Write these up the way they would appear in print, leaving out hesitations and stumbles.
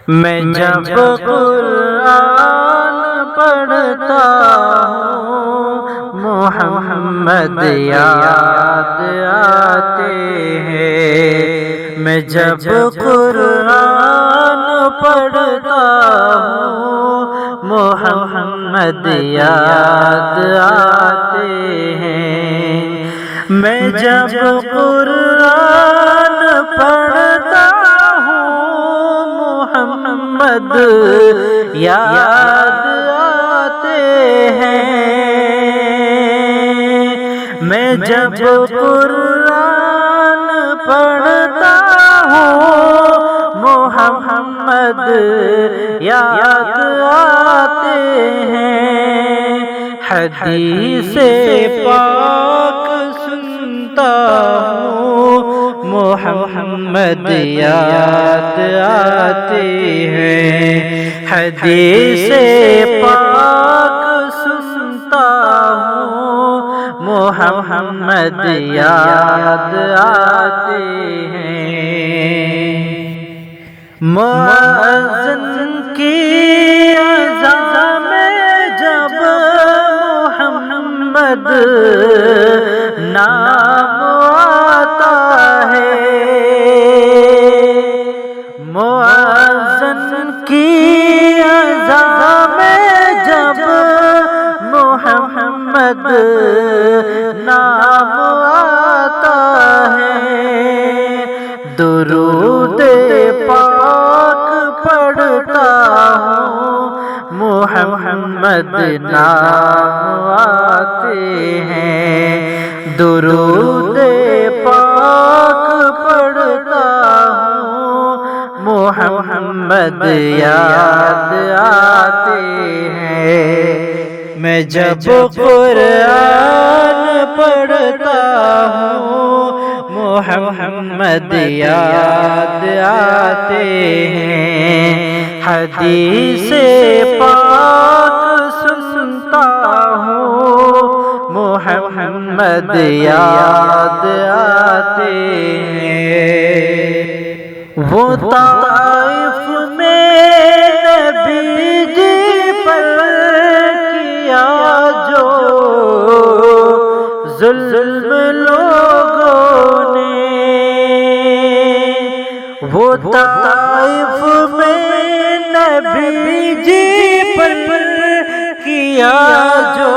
میں جب قرآن پڑھتا ہوں محمد یاد آتے ہیں۔ میں جب قرآن پڑھتا ہوں محمد یاد آتے ہیں۔ میں جب قرآن پڑھتا محمد یاد آتے ہیں۔ میں جب قرآن پڑھتا ہوں محمد یاد آتے ہیں۔ حدیث پاک سنتا ہوں محمد یاد آتے ہیں۔ حدیث پاک سنتا ہوں محمد یاد آتے ہیں۔ مؤذن کی اذان میں جب محمد نام آتا ہے، مؤذن کی اذان میں جب محمد نام آتا ہے، درود پاک پڑھتا ہوں محمد نام آتے ہیں۔ درود پاک پڑھتا ہوں محمد یاد آتے ہیں۔ میں جب قرآن پڑھتا ہوں محمد یاد آتے ہیں۔ حدیث پاک سنتا ہوں محمد یاد آتے ہیں۔ وہ طائف میں نبی جی پر کیا جو ظلم لوگوں نے، وہ طائف میں نبی جی پر کیا جو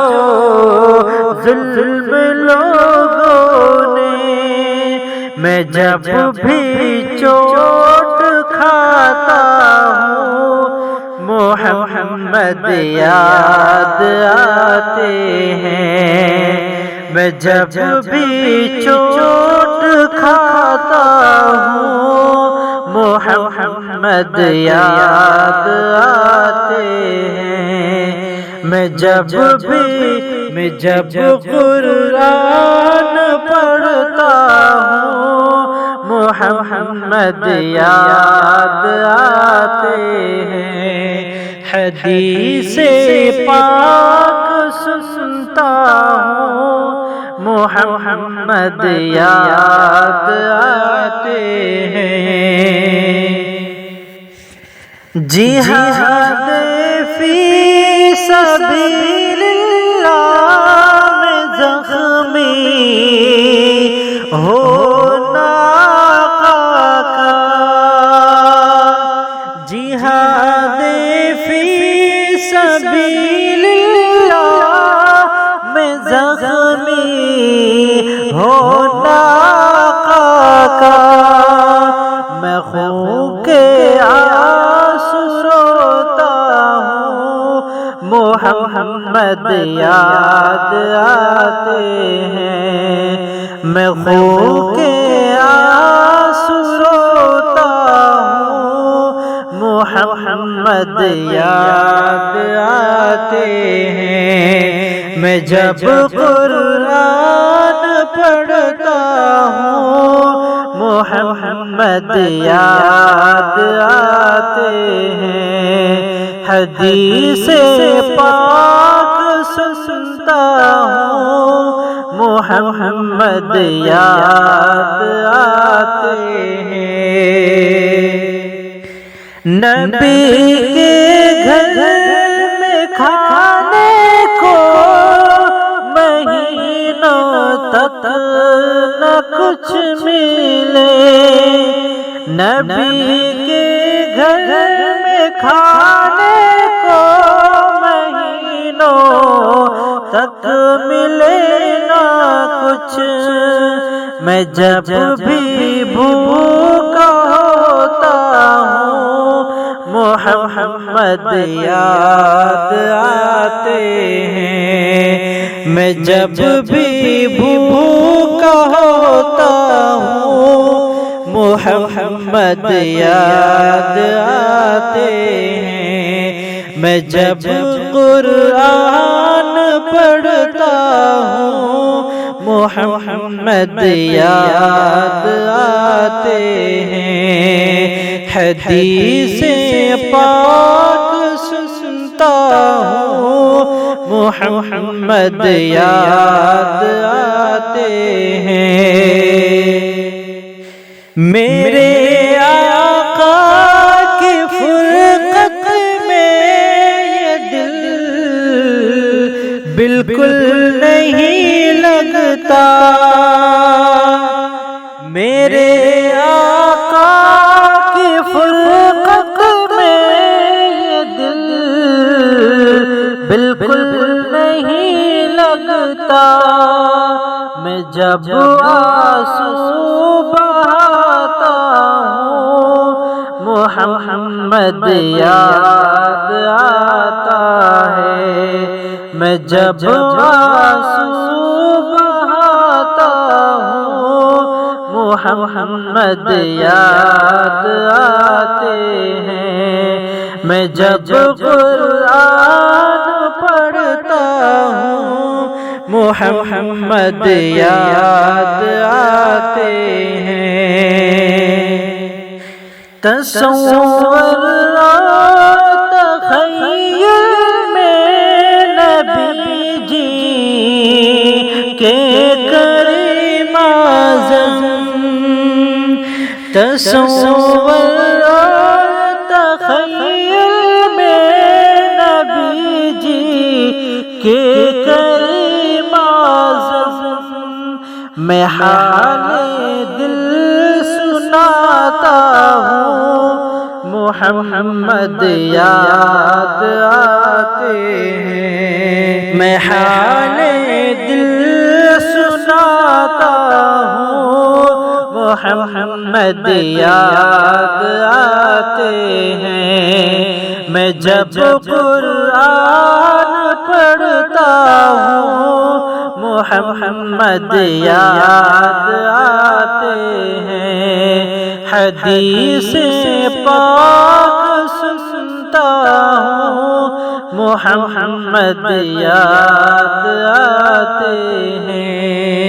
ظلم لوگوں نے، میں جب بھی چوٹ کھاتا ہوں محمد یاد آتے ہیں۔ میں جب بھی چوٹ کھاتا ہوں محمد یاد آتے ہیں۔ میں جب قرآن پڑھتا ہوں محمد یاد آتے ہیں۔ حدیث پاک سنتا ہوں محمد یاد آتے ہیں۔ جہاد فی سبیل اللہ میں زخمی ہونا کا، جہاد فی سبیل اللہ میں زخمی ہونا کا، میں خون کے آنسو روتا ہوں محمد یاد آتے ہیں۔ میں خون کے آنسو روتا ہوں محمد یاد آتے ہیں۔ میں جب قرآن پڑھتا ہوں محمد یاد آتے ہیں۔ حدیث پاک سنتا ہوں محمد یاد آتے ہیں۔ نبی کے گھر میں کھانے کو مہینوں تک نہ کچھ ملے، نبی کے گھر میں کھانے کو مہینوں تک ملے نہ کچھ، میں جب بھی بھوکا ہوتا ہوں محمد یاد آتے ہیں، میں جب بھی بھوکا ہوتا ہوں محمد یاد آتے ہیں، میں جب قرآن پڑھتا ہوں محمد یاد آتے ہیں، حدیث پاک سنتا ہوں محمد یاد آتے ہیں، میرے آقا کی فرقت میں یہ دل بالکل نہیں لگتا، میرے آقا کی فرقت میں یہ دل بالکل نہیں لگتا، میں جب آنسو بہاتا ہوں محمد یاد آتا ہے، میں جب آنسو بہاتا ہوں محمد یاد آتے ہیں، میں جب قرآن پڑھتا ہوں محمد یاد آتے ہیں، تصور تخیل میں نبی جی کے کریم اعظم، تصور تخیل میں نبی جی کے کریم اعظم، میں حال دل سناتا ہوں محمد یاد آتے ہیں، میں حال دل سناتا ہوں محمد یاد آتے ہیں، میں جب قرآن پڑھتا ہوں محمد یاد آتے ہیں، حدیث پاک سنتا ہوں محمد یاد آتے ہیں۔